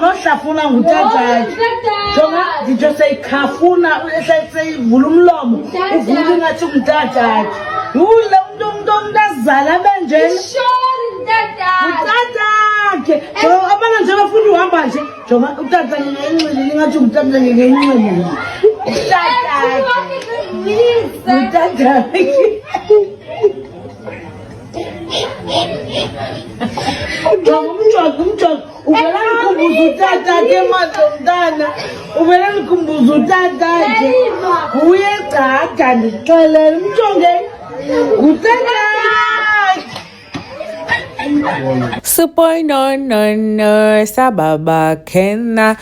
nohlafuna ngutata jonga nditsho seyikhafuna seyivula umlomo uvula ingathi ngutata yule umuntu azala benjeni utatakhe abana nje bafuna uhamba nje jonga utata ngencinci lingathi ngutata ngencinci utatakhe umjogo uvela nikhumbuza utata ke madodana uvela nikhumbuza utata ke uye gada ndixelele umjonge ngutata Supoy no sababa kena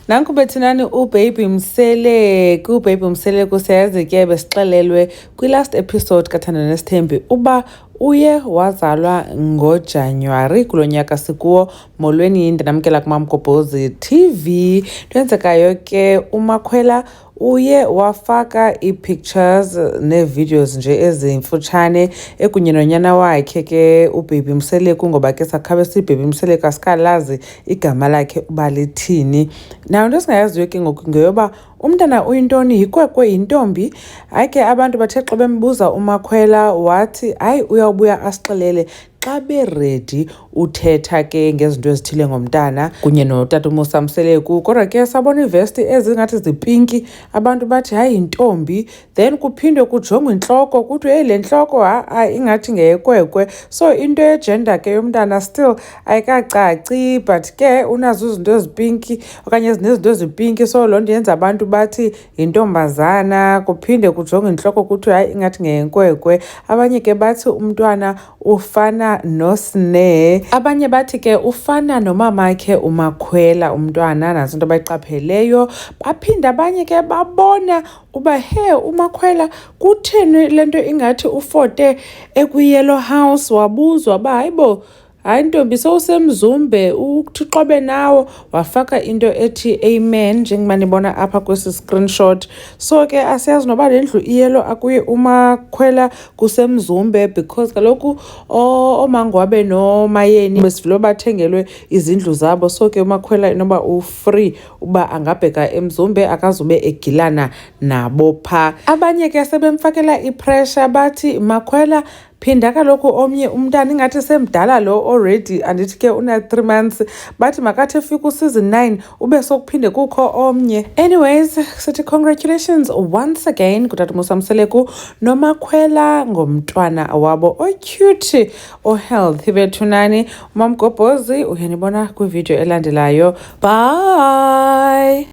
nanku bethinani uBaby Mseleku. uBaby Mseleku siyazi ke besixelelwe kwi-last episode kaThando Nesithembi uba uye wazalwa ngoJanuwari kulo nyaka sikuwo. Molweni ndinamkela kuMamgobhozi TV. Twenzekayo ke uMakhwela uye wafaka ii-pictures nee-videos nje ezimfutshane ekunye nonyana wakhe ke uBaby Mseleku, ngoba ke sakhabe siBaby Mseleku asikalazi igama lakhe uba lithini. Nayo into esingayaziyo ke ngoku ngeyoba umntana uyintoni, yikwekwe, yintombi. Hayi ke abantu bathe xa bembuza uMakhwela wathi hayi uyawubuya asixelele xa beredi uthetha ke ngezinto ezithile ngomntana kunye notata uMusa Mseleku. Kodwa ke sabona iivesti ezingathi zipinki, abantu bathi hayi yintombi, then kuphindwe kujongwa intloko kuthiwe hey le ntloko ingathi ngeyekwekwe. So into yegender ke yomntana still ayikacaci, but ke unazo izinto ezipinki okanye ezinezinto ezipinki, so loo nto yenza abantu bathi yintombazana. Kuphinde kujongwa intloko kuthiwe hayi ingathi ngeyekwekwe. Abanye ke bathi umntwana ufana noSneh, abanye bathi ke ufana nomamakhe uMakhwela umntwana, nazo into abayiqapheleyo. Baphinde abanye ke babona uba he uMakhwela kutheni le nto ingathi ufote ekwi-Yellow House. Wabuzwa uba hayibo hayi ntombi sowusemzumbe uThixobe nawo, wafaka into ethi amen njengoba nibona apha kwesi screenshot. So ke asiyazi noba le ndlu iyelo akuye uMakhwela kusemzumbe, because kaloku oomangwabe nomayeni besivele bathengelwe izindlu zabo. So ke uMakhwela inoba u-free uba angabheka emzumbe, akazube egilana nabo pha. Abanye ke sebemfakela ipressure bathi Makhwela phinda kaloku omnye umntana, ingathi semdala lo already, andithi ke una-3 months, bathi makathi efika u-season 9 ube sokuphinde kukho omnye. Anyways, sithi congratulations once again kutata uMusa Mseleku noMakhwela ngomntwana wabo o-cute o-healthy. Bethunani uMamgobhozi uyanibona kwivideo elandelayo. Bye.